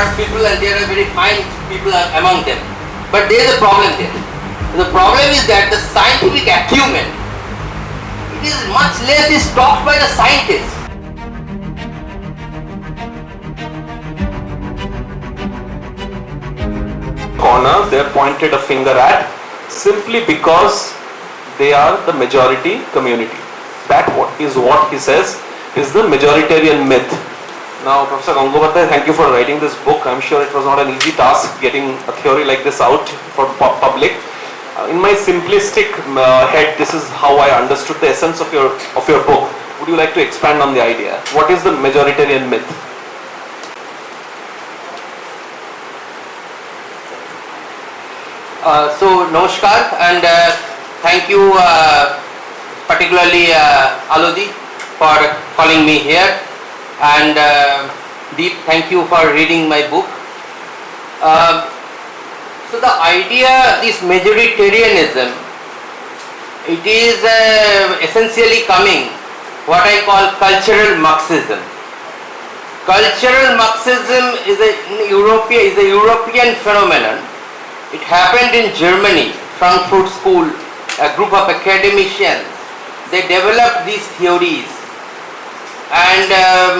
smart people and there are very fine people among them. But there is a problem there. The problem is that the scientific acumen, it is much less is taught by the scientists. Corner they're pointed a finger at simply because they are the majority community. That is what he says is the majoritarian myth. Now, Professor Gangopadhya, thank you for writing this book. I'm sure it was not an easy task getting a theory like this out for public. In my simplistic head, this is how I understood the essence of your book. Would you like to expand on the idea? What is the majoritarian myth? So, namaskar and thank you particularly Alodi for calling me here, and Deep, thank you for reading my book. So the idea, this majoritarianism, it is essentially coming what I call cultural Marxism. Cultural Marxism is a European phenomenon. It happened in Germany, Frankfurt School, a group of academicians. They developed these theories, and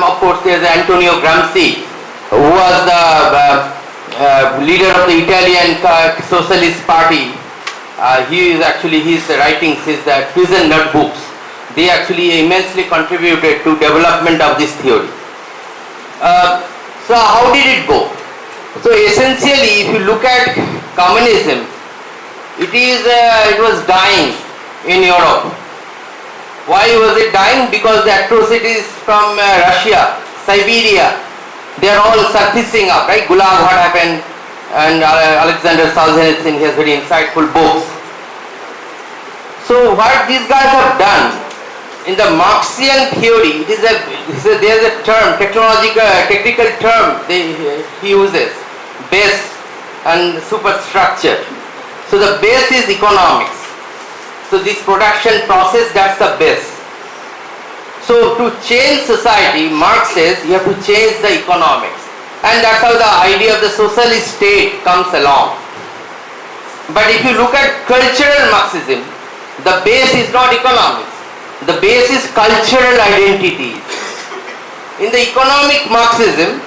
of course there's Antonio Gramsci, who was the leader of the Italian Socialist Party. His writings, his prison notebooks, they actually immensely contributed to development of this theory. So how did it go? So essentially, if you look at communism, it was dying in Europe. Why was it dying? Because the atrocities from Russia, Siberia, they are all surfacing up, right? Gulag, what happened, and Alexander Solzhenitsyn has very insightful books. So what these guys have done in the Marxian theory, there is a term, technical term he uses, base and superstructure. So the base is economics. So this production process, that's the base. So to change society, Marx says you have to change the economics. And that's how the idea of the socialist state comes along. But if you look at cultural Marxism, the base is not economics. The base is cultural identities. In the economic Marxism,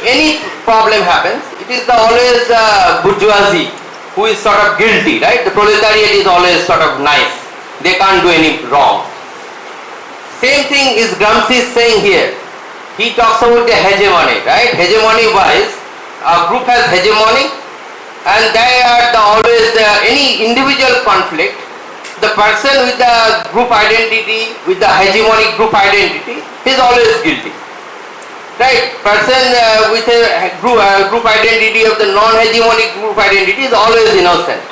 any problem happens, it is always the bourgeoisie who is sort of guilty, right? The proletariat is always sort of nice. They can't do any wrong. Same thing is Gramsci saying here. He talks about the hegemony, right? Hegemony wise, a group has hegemony, and they are always any individual conflict. The person with the group identity, with the hegemonic group identity, is always guilty. Right? Person with a group identity of the non-hegemonic group identity is always innocent.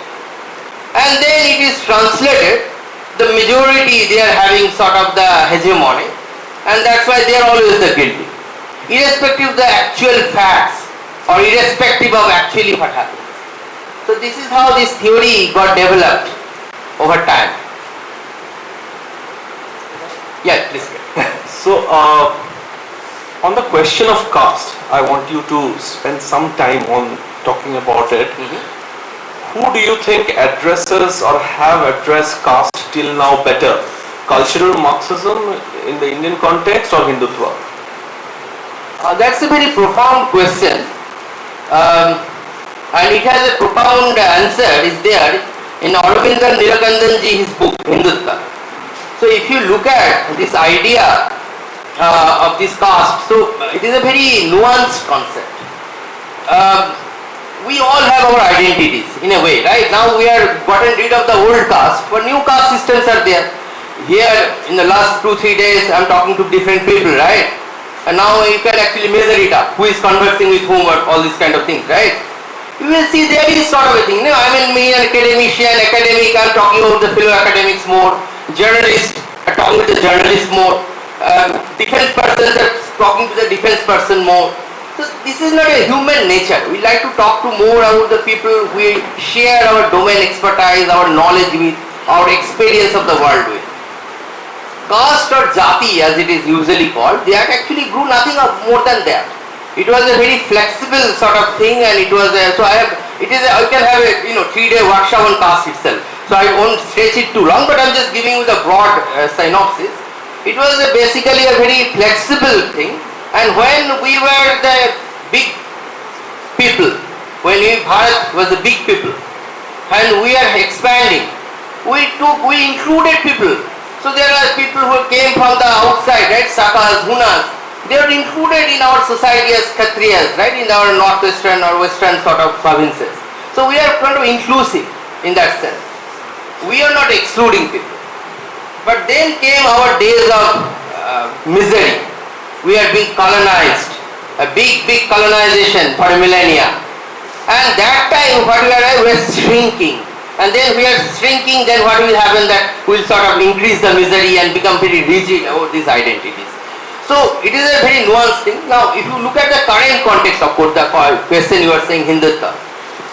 And then it is translated, the majority they are having sort of the hegemony, and that's why they are always the guilty. Irrespective of the actual facts, or irrespective of actually what happens. So this is how this theory got developed over time. Yeah, please. So, on the question of caste, I want you to spend some time on talking about it. Who do you think addresses or have addressed caste till now better? Cultural Marxism in the Indian context or Hindutva? That's a very profound question. And it has a profound answer, is there in Aurobindo Nirakandanji, his book, Hindutva. So if you look at this idea of this caste, so it is a very nuanced concept. We all have our identities in a way, right? Now we are gotten rid of the old caste, but new caste systems are there. Here in the last 2-3 days I am talking to different people, right? And now you can actually measure it up, who is conversing with whom, or all these kind of things, right? You will see there is sort of a thing. I mean, me an academician, academic, I am talking about the fellow academics more. Journalist, I am talking with the journalist more. Defense persons are talking to the defense person more. So this is not a human nature. We like to talk to more about the people we share our domain expertise, our knowledge with, our experience of the world with. Caste or jati, as it is usually called, they actually grew nothing more than that. It was a very flexible sort of thing, and it was a, so I have, it is a, I can have a 3-day workshop on caste itself. So I won't stretch it too long, but I'm just giving you the broad synopsis. It was basically a very flexible thing, and when we were the big people, when Bharat was the big people, and we are expanding, we included people. So there are people who came from the outside, right? Sakas, Hunas. They are included in our society as Kshatriyas, right? In our northwestern or western sort of provinces. So we are kind of inclusive in that sense. We are not excluding people. But then came our days of misery. We are being colonized. A big colonization for a millennia. And that time what we are shrinking. And then we are shrinking, then what will happen, that we will sort of increase the misery and become very rigid about these identities. So it is a very nuanced thing. Now if you look at the current context of course, the question you are saying Hindutva.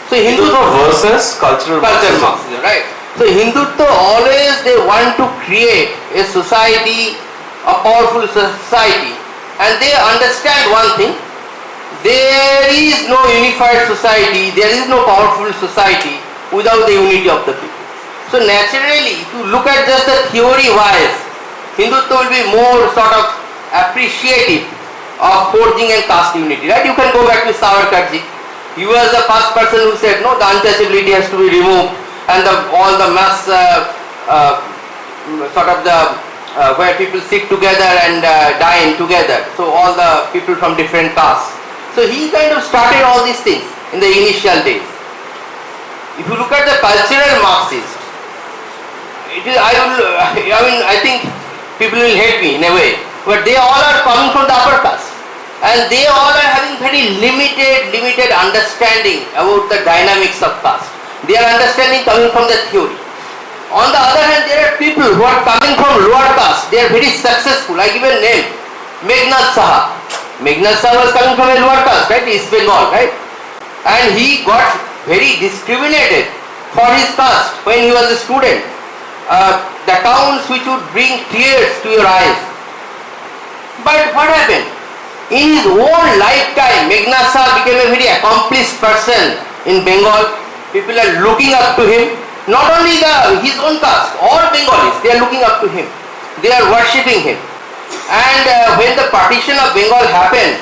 So Hindutva versus cultural Marxism, right? So Hindutva always they want to create a society, a powerful society, and they understand one thing: there is no unified society, there is no powerful society without the unity of the people. So naturally, if you look at just the theory wise, Hindutva will be more sort of appreciative of forging and caste unity, right? You can go back to Savarkarji. He was the first person who said, no, the untouchability has to be removed, and all the mass sort of the where people sit together and dine together. So all the people from different castes. So he kind of started all these things in the initial days. If you look at the cultural Marxists, it is, I think people will hate me in a way, but they all are coming from the upper caste, and they all are having very limited understanding about the dynamics of caste. They are understanding coming from the theory. On the other hand, there are people who are coming from lower caste. They are very successful. I give a name, Meghnad Saha. Meghnad Saha was coming from a lower caste, right? East Bengal, right? And he got very discriminated for his caste when he was a student. The towns which would bring tears to your eyes. But what happened? In his own lifetime, Meghnad Saha became a very accomplished person in Bengal. People are looking up to him. Not only his own caste, all Bengalis, they are looking up to him. They are worshipping him. And when the partition of Bengal happened,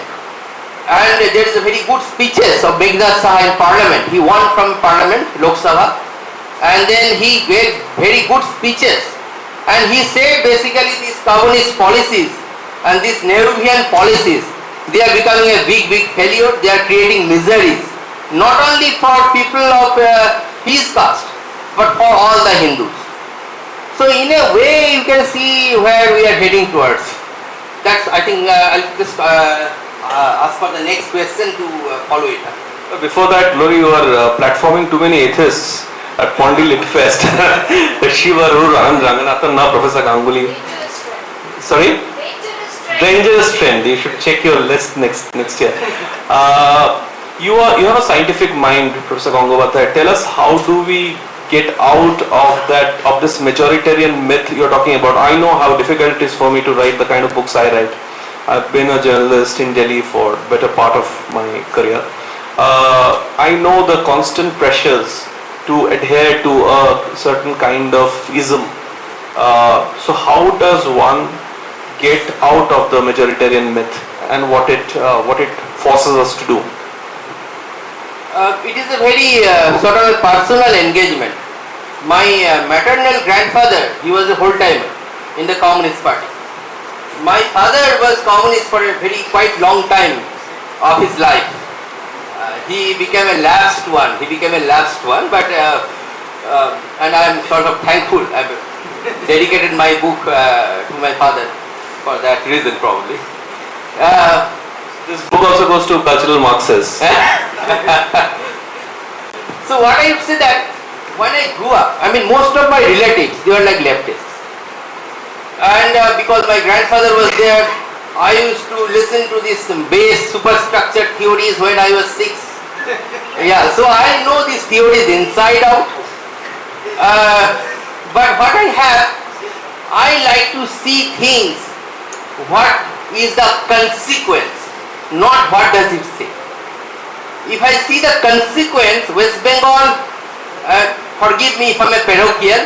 and there is a very good speeches of Meghnad Saha in Parliament. He won from Parliament, Lok Sabha, and then he gave very good speeches. And he said basically these communist policies and these Nehruvian policies, they are becoming a big failure. They are creating miseries, not only for people of his caste, but for all the Hindus. So in a way you can see where we are heading towards. That's, I think I'll just ask for the next question to follow it up. Before that, Ravi, you are platforming too many atheists at Pondy Lit Fest. Shiva, Anand Ranganathan, now Professor Ganguly. Sorry? Dangerous trend. You should check your list next year. You have a scientific mind, Professor Gangopadhya. Tell us, how do we get out of this majoritarian myth you're talking about? I know how difficult it is for me to write the kind of books I write. I've been a journalist in Delhi for better part of my career. I know the constant pressures to adhere to a certain kind of ism. So how does one get out of the majoritarian myth and what it forces us to do? It is a very sort of a personal engagement. My maternal grandfather, he was a whole-timer in the Communist Party. My father was communist for a quite long time of his life. He became a lapsed one. But and I am sort of thankful. I have dedicated my book to my father for that reason, probably. This book also goes to cultural Marxists. So what I would say that when I grew up, I mean most of my relatives, they were like leftists. And because my grandfather was there, I used to listen to these base superstructure theories when I was 6. Yeah, so I know these theories inside out. But what I like to see things, what is the consequence not what does it say. If I see the consequence, West Bengal, forgive me if I'm a parochial,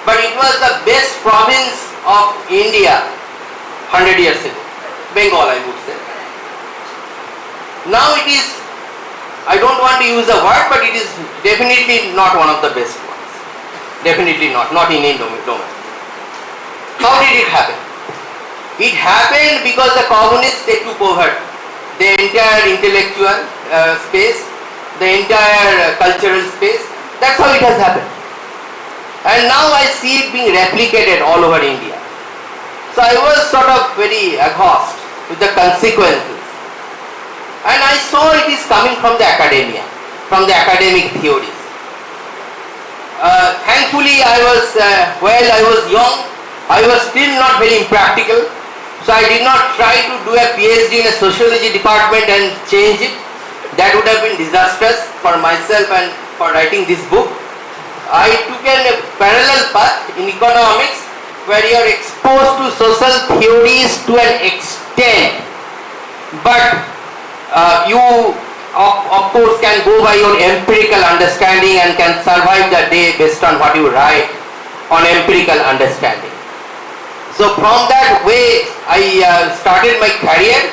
but it was the best province of India 100 years ago. Bengal, I would say. Now it is, I don't want to use the word, but it is definitely not one of the best ones. Definitely not in Indian domain. How did it happen? It happened because the communists, they took over the entire intellectual space, the entire cultural space. That's how it has happened. And now I see it being replicated all over India. So I was sort of very aghast with the consequences. And I saw it is coming from the academia, from the academic theories. Thankfully I was young, I was still not very impractical. So I did not try to do a PhD in a sociology department and change it. That would have been disastrous for myself and for writing this book. I took a parallel path in economics where you are exposed to social theories to an extent, but you of course can go by your empirical understanding and can survive the day based on what you write on empirical understanding. So from that way I started my career,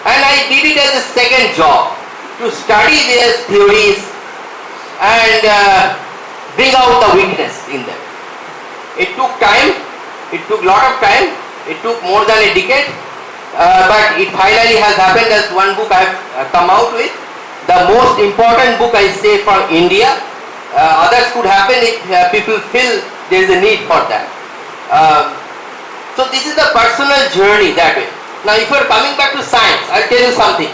and I did it as a second job to study these theories and bring out the weakness in them. It took time, it took lot of time, it took more than a decade, but it finally has happened as one book I have come out with. The most important book I say for India. Others could happen if people feel there is a need for that. So this is the personal journey that way. Now if you are coming back to science, I'll tell you something.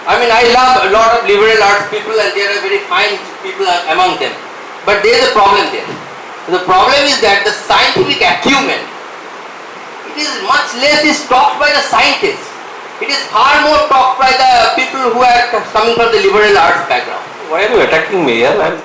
I mean, I love a lot of liberal arts people and there are very fine people among them. But there is a problem there. The problem is that the scientific acumen, it is much less is talked by the scientists. It is far more talked by the people who are coming from the liberal arts background. Why are you attacking me? Yeah?